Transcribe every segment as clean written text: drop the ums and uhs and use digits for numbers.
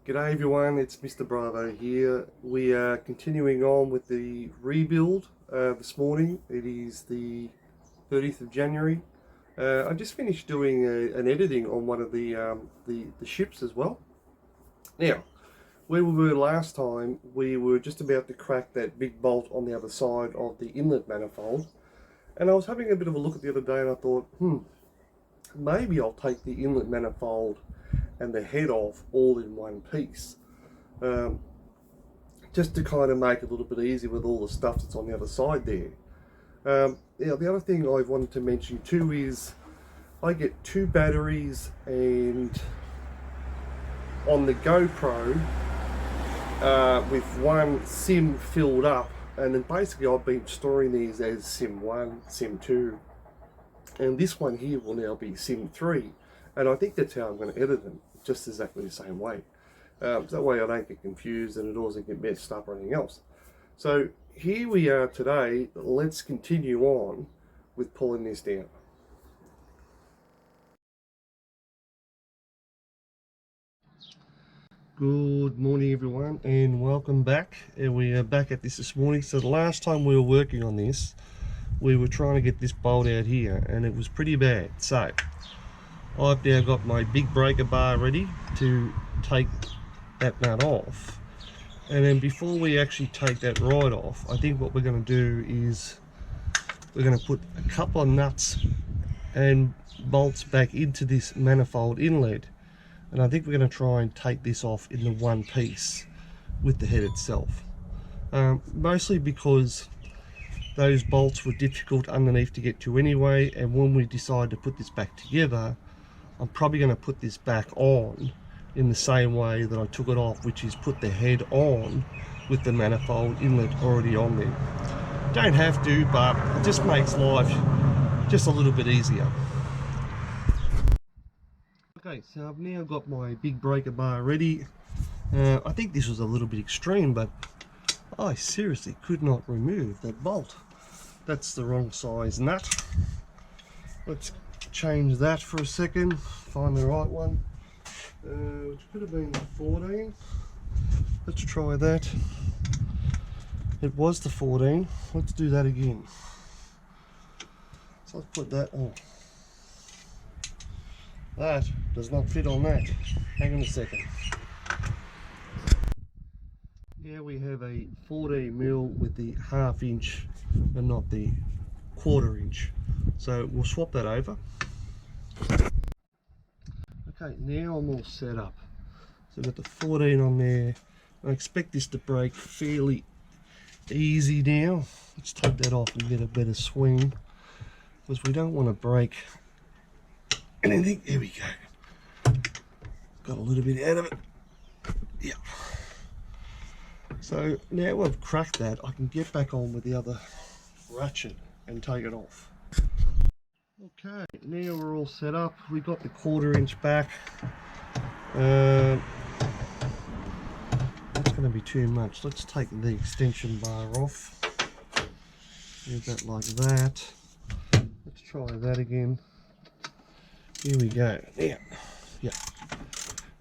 G'day everyone, it's Mr. Bravo here. We are continuing on with the rebuild this morning. It is the 30th of January. I just finished doing an editing on one of the ships as well. Now, where we were last time, we were just about to crack that big bolt on the other side of the inlet manifold. And I was having a bit of a look at the other day and I thought, maybe I'll take the inlet manifold and the head off all in one piece, just to kind of make it a little bit easier with all the stuff that's on the other side there. The other thing I wanted to mention too is I get 2 batteries, and on the GoPro with one sim filled up, and then basically I've been storing these as sim1, sim2, and this one here will now be sim3, and I think that's how I'm going to edit them, just exactly the same way. So that way I don't get confused and it doesn't get messed up or anything else. So here we are today. Let's continue on with pulling this down. Good morning everyone, and welcome back. And we are back at this morning. So the last time we were working on this, we were trying to get this bolt out here and it was pretty bad. So I've now got my big breaker bar ready to take that nut off. And then before we actually take that right off, I think what we're going to do is we're going to put a couple of nuts and bolts back into this manifold inlet, and I think we're going to try and take this off in the one piece with the head itself, mostly because those bolts were difficult underneath to get to anyway, and when we decide to put this back together, I'm probably going to put this back on in the same way that I took it off, which is put the head on with the manifold inlet already on there. Don't have to, but it just makes life just a little bit easier. Okay, so I've now got my big breaker bar ready. I think this was a little bit extreme, but I seriously could not remove that bolt. That's the wrong size nut. Let's change that for a second, find the right one. Which could have been the 14. Let's try that. It was the 14. Let's do that again. So let's put that on. That does not fit on that. Hang on a second. Here we have a 14mm with the 1/2 inch and not the 1/4 inch. So we'll swap that over. Okay, now I'm all set up. So I've got the 14 on there. I expect this to break fairly easy now. Let's take that off and get a better swing, because we don't want to break anything. There we go. Got a little bit out of it. Yeah. So now we've cracked that, I can get back on with the other ratchet and take it off. Okay, now we're all set up. We got the 1/4 inch back. That's going to be too much. Let's take the extension bar off. Do that like that. Let's try that again. Here we go. Yeah.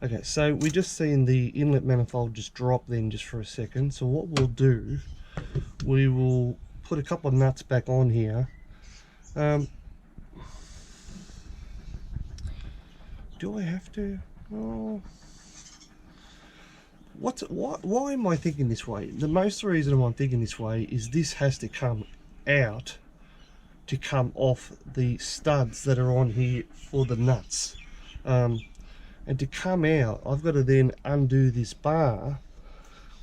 Okay, so we just seen the inlet manifold just drop then just for a second. So what we'll do, we will put a couple of nuts back on here. Do I have to? Oh. Why am I thinking this way? The most reason I'm thinking this way is this has to come out to come off the studs that are on here for the nuts. And to come out, I've got to then undo this bar,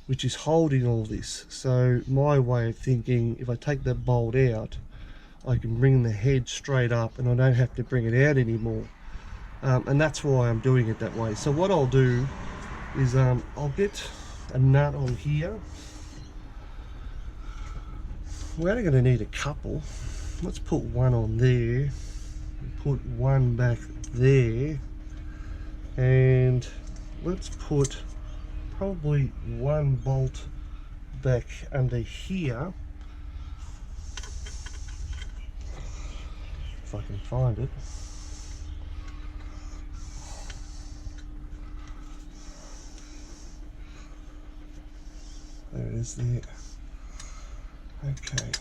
which is holding all this. So my way of thinking, if I take that bolt out, I can bring the head straight up and I don't have to bring it out anymore. And that's why I'm doing it that way. So what I'll do is I'll get a nut on here. We're only going to need a couple. Let's put one on there, put one back there, and let's put probably one bolt back under here, if I can find it. There it is there. Okay.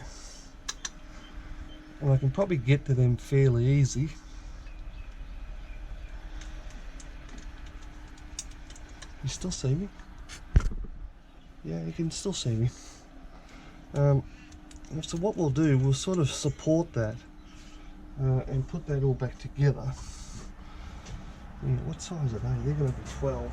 And I can probably get to them fairly easy. You still see me? Yeah, you can still see me. So what we'll do, we'll sort of support that and put that all back together. Yeah, what size are they? They're going to be 12.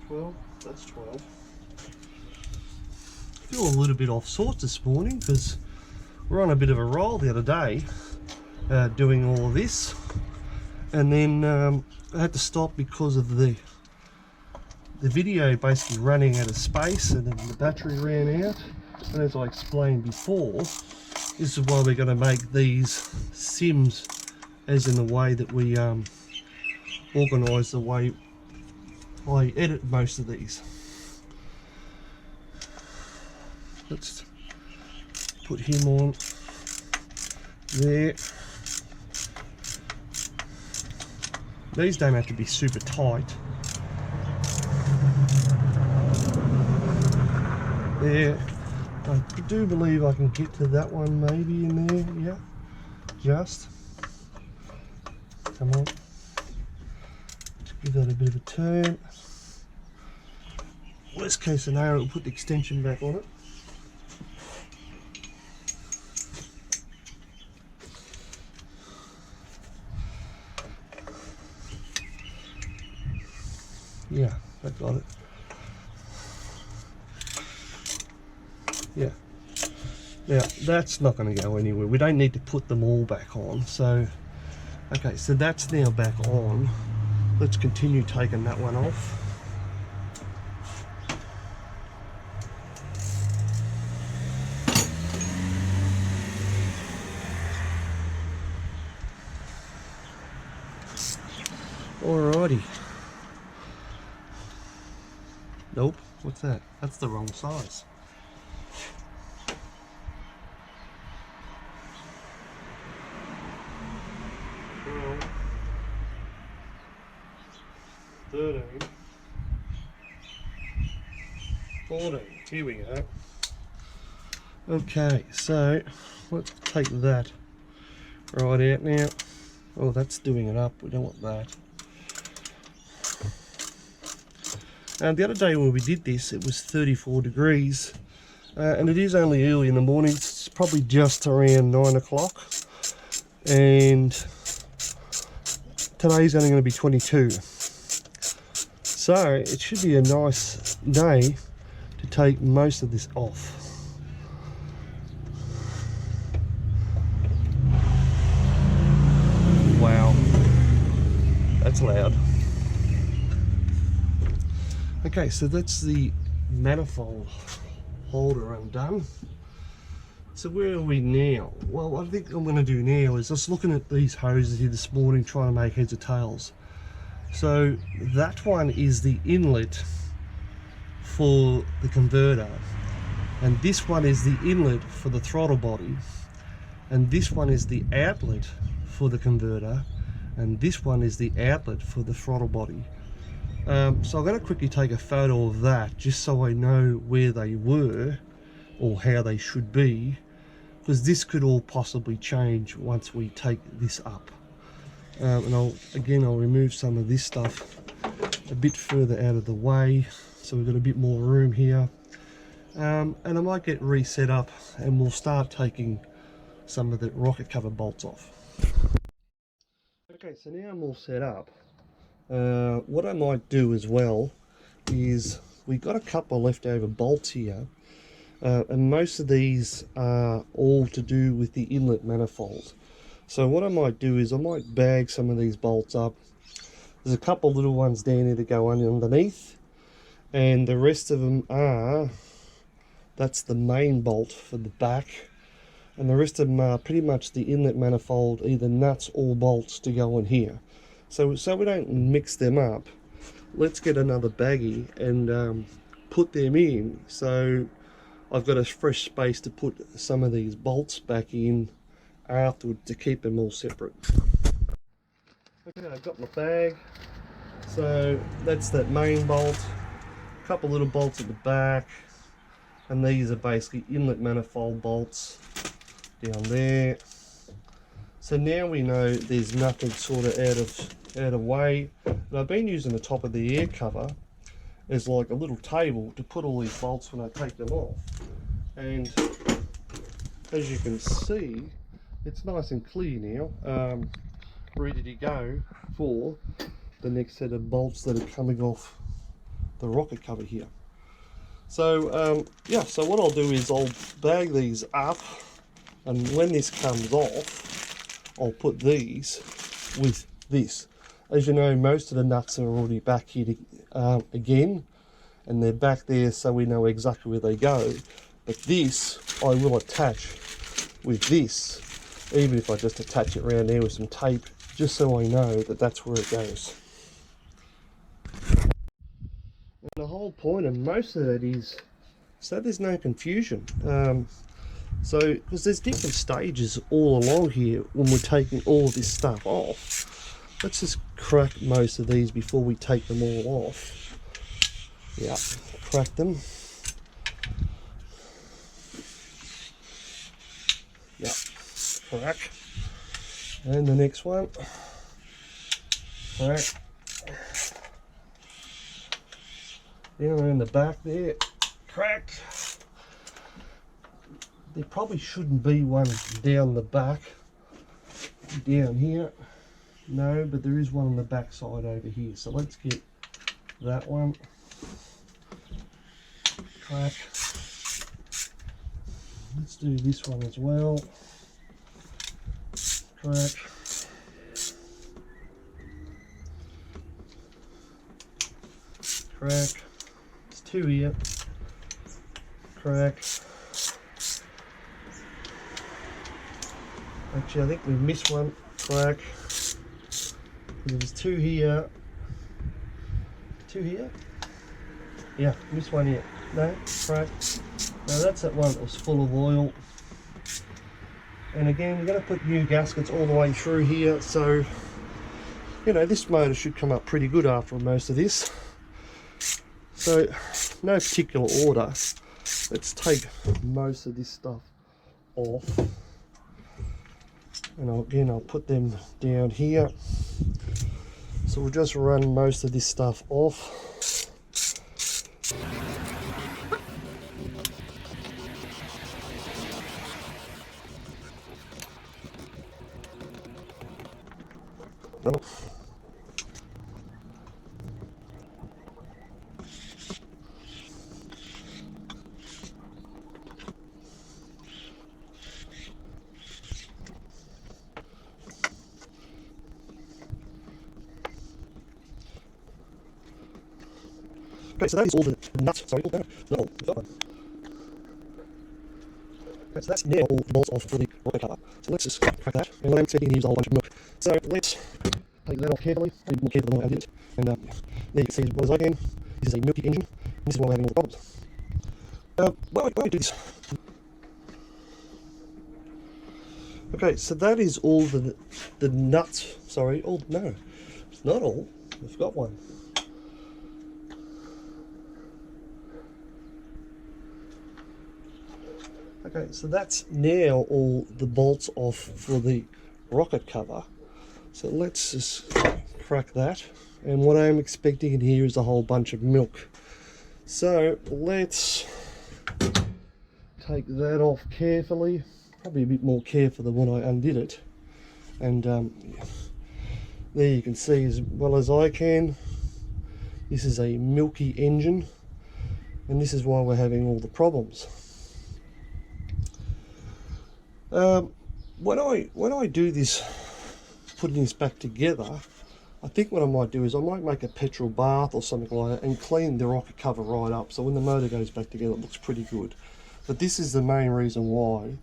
12, that's 12. I feel a little bit off sorts this morning because we're on a bit of a roll the other day doing all of this, and then I had to stop because of the video basically running out of space, and then the battery ran out. And as I explained before, this is why we're going to make these sims as in the way that we organise the way I edit most of these. Let's put him on there. These don't have to be super tight. There. I do believe I can get to that one maybe in there. Yeah. Just. Come on. Let's give that a bit of a turn. Worst case scenario, we'll put the extension back on it. Yeah, I got it. Yeah. Now, that's not going to go anywhere. We don't need to put them all back on. So, okay, so that's now back on. Let's continue taking that one off. Alrighty. Nope, what's that? That's the wrong size. Well, 13, 14, here we go. Okay, so let's take that right out now. Oh, that's doing it up, we don't want that. And the other day when we did this, it was 34 degrees, and it is only early in the morning. It's probably just around 9 o'clock, and today's only going to be 22. So it should be a nice day to take most of this off. Wow, that's loud. Okay, so that's the manifold holder undone. So where are we now? Well, what I think I'm going to do now is just looking at these hoses here this morning, trying to make heads or tails. So that one is the inlet for the converter, and this one is the inlet for the throttle body, and this one is the outlet for the converter, and this one is the outlet for the throttle body. So I'm going to quickly take a photo of that just so I know where they were or how they should be, because this could all possibly change once we take this up. And I'll remove some of this stuff a bit further out of the way so we've got a bit more room here, and I might get reset up and we'll start taking some of the rocket cover bolts off. Okay, so now I'm all set up. What I might do as well is we've got a couple of leftover bolts here, and most of these are all to do with the inlet manifold. So what I might do is I might bag some of these bolts up. There's a couple little ones down here to go underneath, and the rest of them are, that's the main bolt for the back, and the rest of them are pretty much the inlet manifold, either nuts or bolts to go in here. So we don't mix them up, let's get another baggie and put them in, so I've got a fresh space to put some of these bolts back in afterwards to keep them all separate. Okay, I've got my bag. So that's that main bolt, a couple little bolts at the back, and these are basically inlet manifold bolts down there. So now we know there's nothing sort of out of way. And I've been using the top of the air cover as like a little table to put all these bolts when I take them off. And as you can see, it's nice and clear now, ready to go for the next set of bolts that are coming off the rocket cover here. So yeah, so what I'll do is I'll bag these up, and when this comes off, I'll put these with this. As you know, most of the nuts are already back here again, and they're back there so we know exactly where they go. But this I will attach with this, even if I just attach it around there with some tape, just so I know that that's where it goes. And the whole point of most of that is so there's no confusion. So, because there's different stages all along here when we're taking all of this stuff off. Let's just crack most of these before we take them all off. Yeah, crack them. Yeah, crack. And the next one. Crack. Down around the back there. Crack. There probably shouldn't be one down the back, down here. No, but there is one on the back side over here. So let's get that one. Crack. Let's do this one as well. Crack. Crack. There's two here. Crack. Actually, I think we missed one. Crack. There's two here. Two here? Yeah, missed one here. No, crack. Now that's that one that was full of oil. And again, you're going to put new gaskets all the way through here, so you know this motor should come up pretty good after most of this. So, no particular order. Let's take most of this stuff off. And again, I'll put them down here. So we'll just run most of this stuff off. Okay, so that is all the nuts. Sorry, no, not all. We've got one. Okay, so that's now all the bolts off for the rocker cover. So let's just crack that. And what I'm expecting here is a whole bunch of milk. So let's take that off carefully. A bit more careful than I did. And there you can see as well as I can. This is a milky engine. And this is why we're having all the problems. Why do we do this? Okay, so that is all the nuts. Sorry, all no, it's not all. We've got one. Okay, so that's now all the bolts off for the rocket cover. So let's just crack that. And what I'm expecting in here is a whole bunch of milk. So let's take that off carefully. Probably a bit more careful than when I undid it. And there you can see as well as I can, this is a milky engine. And this is why we're having all the problems. When I do this, putting this back together, I think what I might do is I might make a petrol bath or something like that and clean the rocket cover right up, so when the motor goes back together it looks pretty good. But this is the main reason why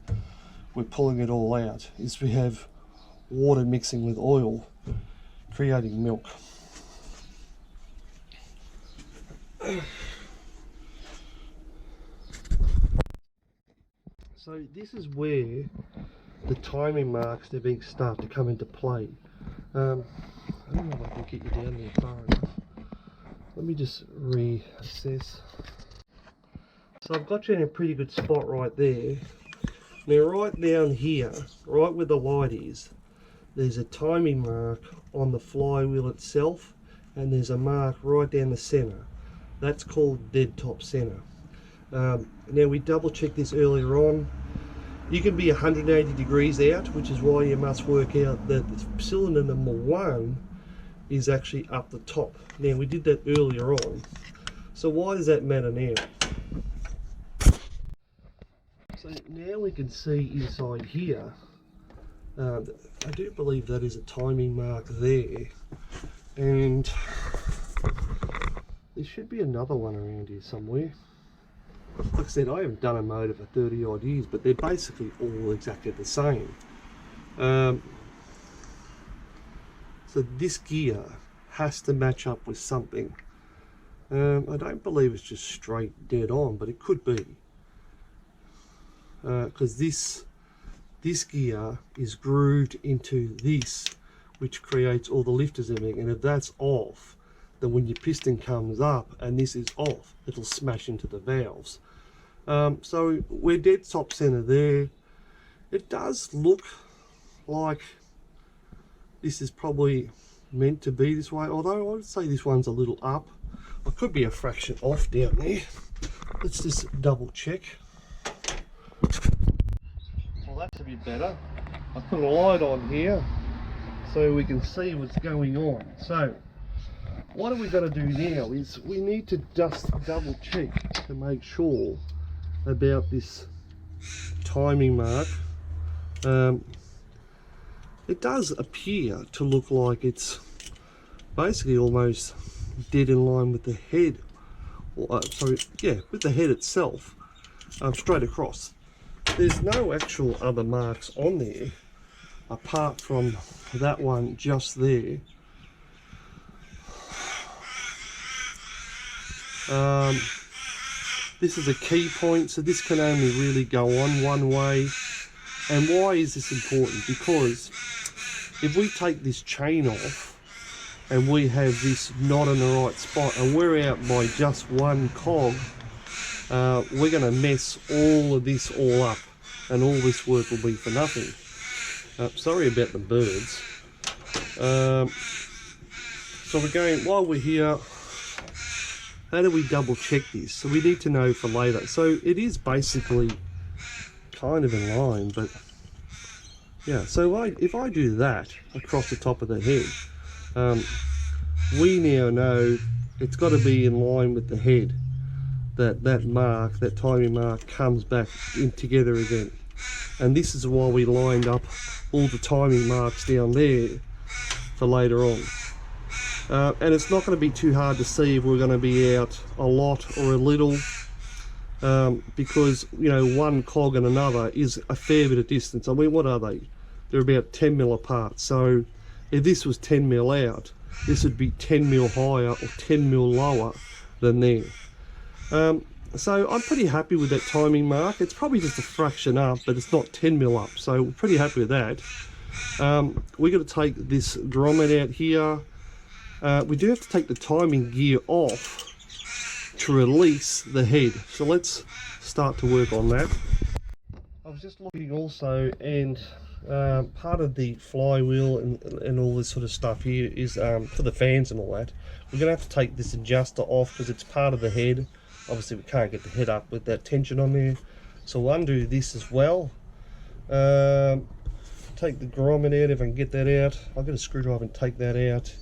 we're pulling it all out, is we have water mixing with oil creating milk. So this is where the timing marks, they're being start to come into play. I don't know if I can get you down there far enough. Let me just reassess. So I've got you in a pretty good spot right there. Now right down here, right where the light is, there's a timing mark on the flywheel itself, and there's a mark right down the center. That's called dead top center. Now we double checked this earlier on. You can be 180 degrees out, which is why you must work out that cylinder number 1 is actually up the top. Now we did that earlier on. So why does that matter now? So now we can see inside here. I do believe that is a timing mark there, and there should be another one around here somewhere. Like I said, I haven't done a motor for 30 odd years, but they're basically all exactly the same. So this gear has to match up with something. I don't believe it's just straight dead on, but it could be. Because this gear is grooved into this, which creates all the lifters and everything, and if that's off, then when your piston comes up and this is off, it'll smash into the valves. So we're dead top center there. It does look like this is probably meant to be this way, although I would say this one's a little up. I could be a fraction off down there. Let's just double check. Well, that's a bit better. I put a light on here so we can see what's going on. So what are we going to do now is we need to just double check to make sure about this timing mark. It does appear to look like it's basically almost dead in line with the head, or, with the head itself, straight across. There's no actual other marks on there apart from that one just there. This is a key point, so this can only really go on one way. And why is this important? Because if we take this chain off and we have this not in the right spot and we're out by just one cog, we're going to mess all of this all up, and all this work will be for nothing. Sorry about the birds. So we're going, while we're here, how do we double check this? So we need to know for later. So it is basically kind of in line, but yeah, so if I do that across the top of the head, we now know it's got to be in line with the head, that mark, that timing mark comes back in together again. And this is why we lined up all the timing marks down there for later on. And it's not going to be too hard to see if we're going to be out a lot or a little, because, you know, one cog and another is a fair bit of distance. I mean, what are they? They're about 10 mil apart. So if this was 10 mil out, this would be 10 mil higher or 10 mil lower than there. So I'm pretty happy with that timing mark. It's probably just a fraction up, but it's not 10 mil up, so we're pretty happy with that. We're going to take this grommet out here. We do have to take the timing gear off to release the head, so let's start to work on that. I was just looking also, and part of the flywheel and all this sort of stuff here is for the fans and all that. We're going to have to take this adjuster off because it's part of the head. Obviously we can't get the head up with that tension on there, so we'll undo this as well. Take the grommet out if I can get that out. I'll get a screwdriver and take that out.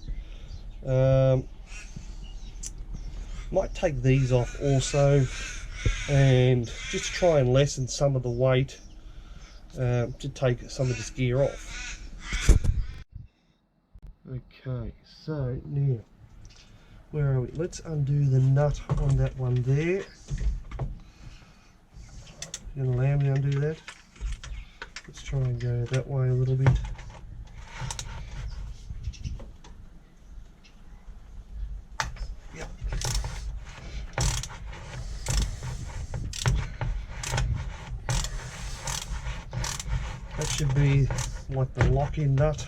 Might take these off also, and just try and lessen some of the weight to take some of this gear off. Okay, so now, where are we? Let's undo the nut on that one there. You gonna allow me to undo that? Let's try and go that way a little bit. Yep. That should be like the lock-in nut.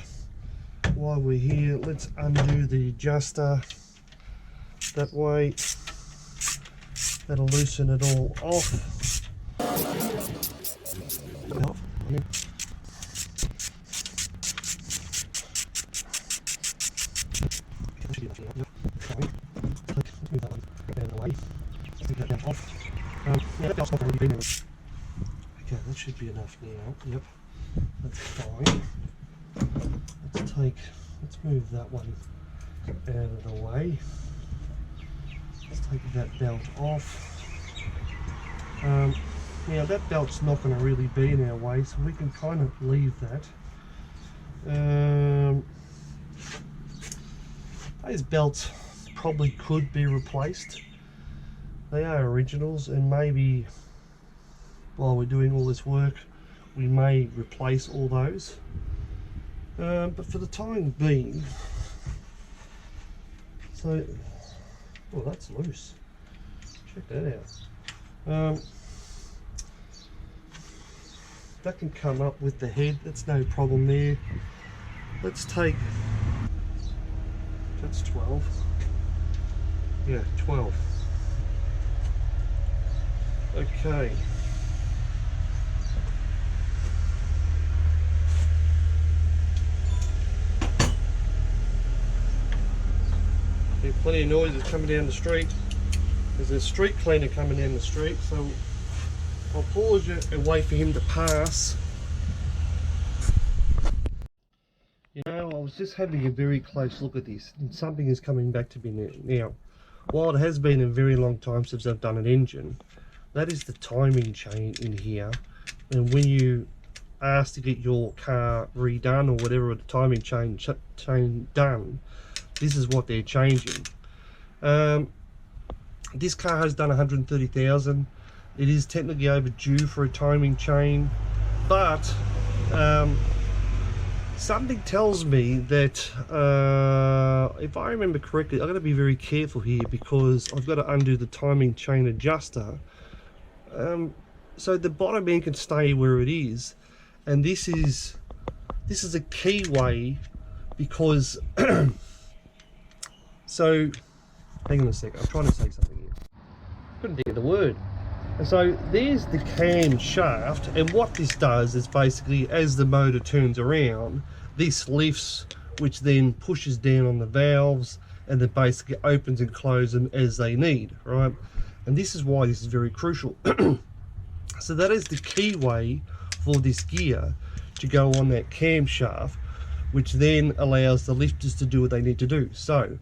while we're here, let's undo the adjuster. That way, that'll loosen it all off. Okay, that should be enough now. Yep, that's fine. Let's move that one out of the way. Let's take that belt off. Now that belt's not going to really be in our way, so we can kind of leave that. Those belts probably could be replaced. They are originals, and maybe while we're doing all this work we may replace all those. But for the time being, so, oh, that's loose. Check that out. That can come up with the head, that's no problem there. Let's take, that's 12. Yeah, 12. Okay. There's plenty of noises coming down the street. There's a street cleaner coming down the street, so I'll pause you and wait for him to pass. You know, I was just having a very close look at this, and something is coming back to me now. While it has been a very long time since I've done an engine, that is the timing chain in here. And when you ask to get your car redone or whatever, the timing chain done, this is what they're changing. This car has done 130,000. It is technically overdue for a timing chain, but something tells me that if I remember correctly, I've got to be very careful here because I've got to undo the timing chain adjuster. So the bottom end can stay where it is, and this is a key way because so hang on a second, I'm trying to say something here, couldn't think of the word. And so there's the cam shaft, and what this does is basically as the motor turns around, this lifts, which then pushes down on the valves and then basically opens and closes them as they need, right? And this is why this is very crucial. So that is the key way for this gear to go on that camshaft, which then allows the lifters to do what they need to do. So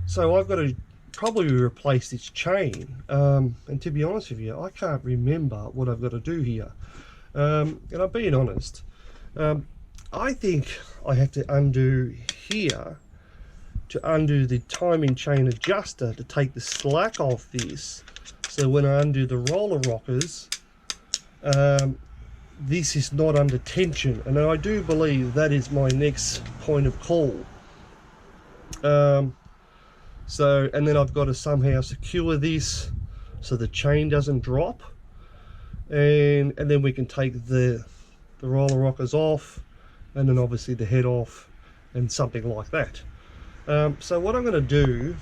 so I've got to probably replace this chain, and to be honest with you, I can't remember what I've got to do here, and I'm being honest. I think I have to undo here to undo the timing chain adjuster to take the slack off this, so when I undo the roller rockers, this is not under tension, and I do believe that is my next point of call. So, and then I've got to somehow secure this so the chain doesn't drop, and then we can take the roller rockers off, and then obviously the head off and something like that. So what I'm going to do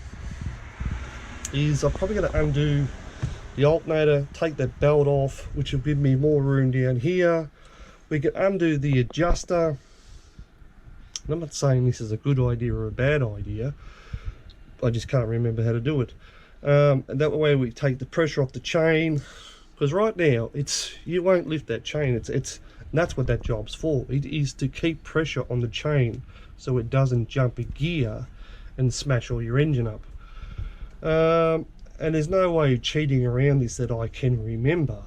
is I'm probably going to undo the alternator, take that belt off, which will give me more room down here. We can undo the adjuster. I'm not saying this is a good idea or a bad idea, I just can't remember how to do it. And that way we take the pressure off the chain, because right now you won't lift that chain. That's what that job's for. It is to keep pressure on the chain so it doesn't jump a gear and smash all your engine up. And there's no way of cheating around this that I can remember.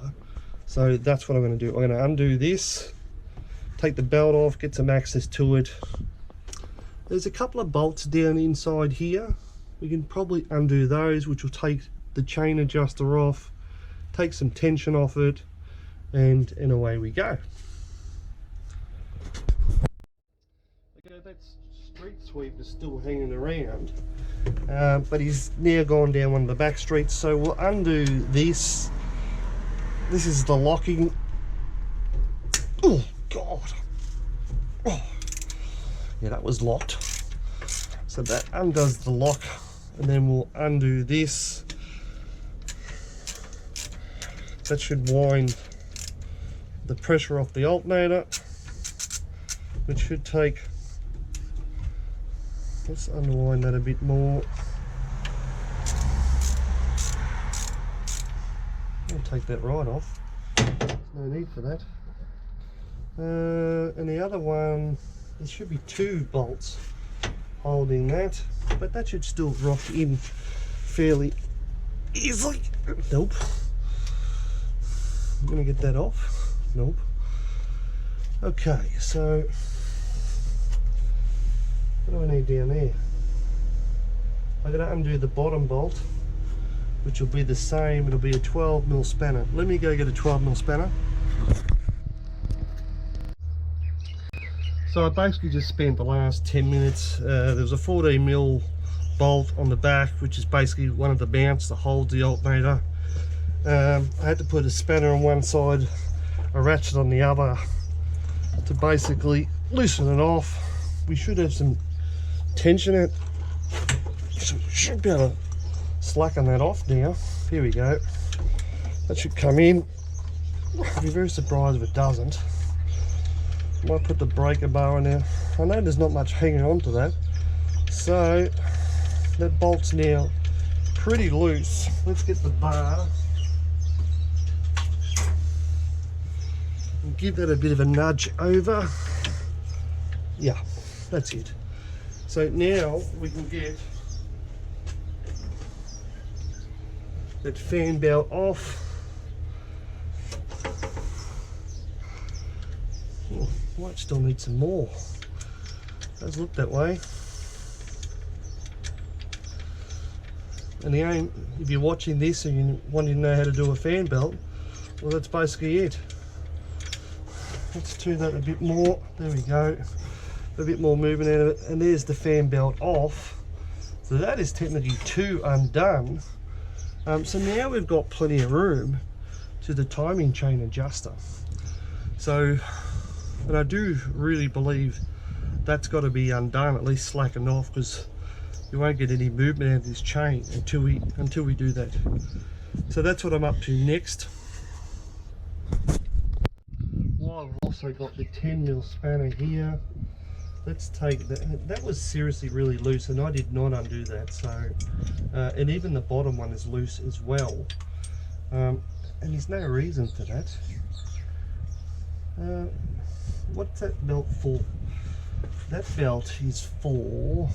So that's what I'm going to do. I'm going to undo this, take the belt off, get some access to it. There's a couple of bolts down inside here. We can probably undo those, which will take the chain adjuster off, take some tension off it, and away we go. Okay, that street sweeper's still hanging around, but he's now gone down one of the back streets, so we'll undo this. This is the locking. Oh God. Oh. Yeah, that was locked. So that undoes the lock, and then we'll undo this. That should wind the pressure off the alternator, which should take, let's unwind that a bit more. I'll take that right off, no need for that. And the other one, there should be 2 bolts holding that, but that should still rock in fairly easily. Nope. I'm gonna get that off. Nope. Okay, so what do I need down there? I'm gonna undo the bottom bolt, which will be the same. It'll be a 12mm spanner. Let me go get a 12mm spanner. So I basically just spent the last 10 minutes. There was a 14mm bolt on the back, which is basically one of the mounts that holds the alternator. I had to put a spanner on one side, a ratchet on the other, to basically loosen it off. We should have some tension in it, so we should be able to slacken that off now. Here we go. That should come in. I'd be very surprised if it doesn't. Might put the breaker bar in there. I know there's not much hanging on to that, so that bolt's now pretty loose. Let's get the bar and give that a bit of a nudge over. Yeah, that's it. So now we can get that fan belt off. Oh, might still need some more. Does look that way. And the aim, if you're watching this and you want to know how to do a fan belt, well, that's basically it. Let's do that a bit more. There we go. A bit more movement out of it. And there's the fan belt off. So that is technically 2 undone. So now we've got plenty of room to the timing chain adjuster. So, and I do really believe that's got to be undone, at least slackened off, because you won't get any movement out of this chain until we do that. So that's what I'm up to next. Well, I've also got the 10mm spanner here. Let's take that. That was seriously really loose, and I did not undo that. So, and even the bottom one is loose as well. And there's no reason for that. What's that belt for? That belt is for,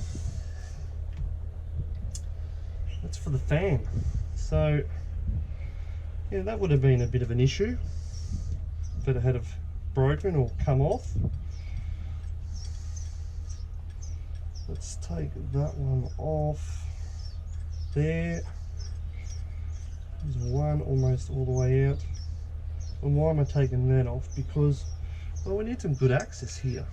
that's for the fan. So yeah, that would have been a bit of an issue if it had have broken or come off. Let's take that one off there. There's one almost all the way out. And why am I taking that off? Because, well, we need some good access here.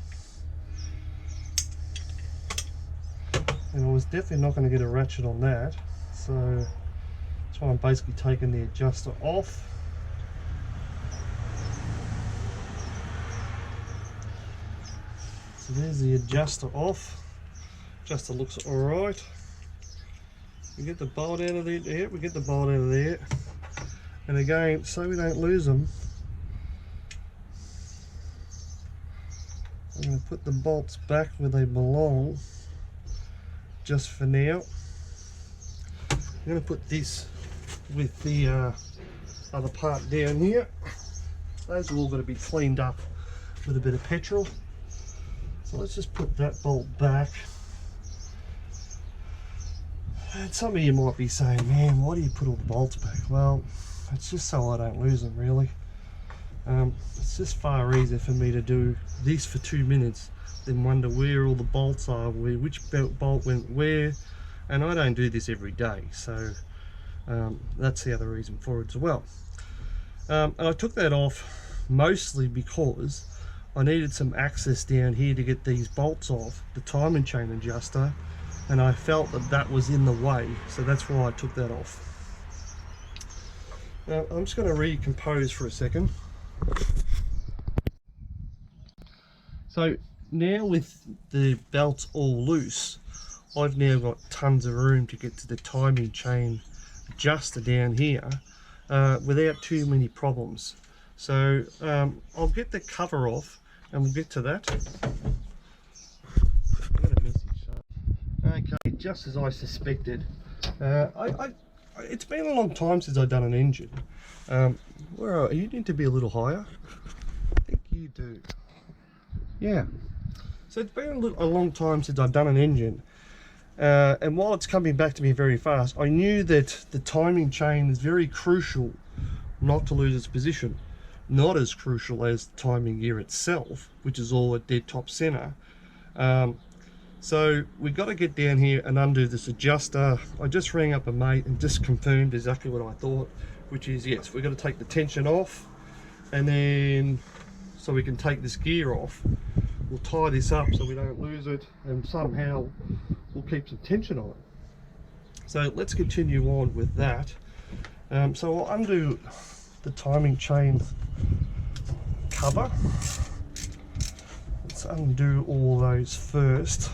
And I was definitely not going to get a ratchet on that. So that's why I'm basically taking the adjuster off. So there's the adjuster off. Adjuster looks alright. We get the bolt out of there. Yeah, we get the bolt out of there. And again, so we don't lose them, I'm going to put the bolts back where they belong just for now. I'm going to put this with the other part down here. Those are all going to be cleaned up with a bit of petrol. So let's just put that bolt back. And some of you might be saying, man, why do you put all the bolts back? Well, it's just so I don't lose them, really. It's just far easier for me to do this for 2 minutes than wonder where all the bolts are, which bolt went where. And I don't do this every day, so that's the other reason for it as well. And I took that off mostly because I needed some access down here to get these bolts off, the timing chain adjuster, and I felt that that was in the way, so that's why I took that off. Now I'm just going to recompose for a second. So Now with the belts all loose, I've now got tons of room to get to the timing chain adjuster down here without too many problems. So I'll get the cover off and we'll get to that. Got a message. Okay, just as I suspected, it's been a long time since I've done an engine. Where are you? Need to be a little higher. I think you do. Yeah. So it's been a long time since I've done an engine. And while it's coming back to me very fast, I knew that the timing chain is very crucial not to lose its position. Not as crucial as the timing gear itself, which is all at dead top center. So we've got to get down here and undo this adjuster. I just rang up a mate and just confirmed exactly what I thought, which is yes, we've got to take the tension off, and then so we can take this gear off. We'll tie this up so we don't lose it, and somehow we'll keep some tension on it. So let's continue on with that. So I'll undo the timing chain cover. Let's undo all those first.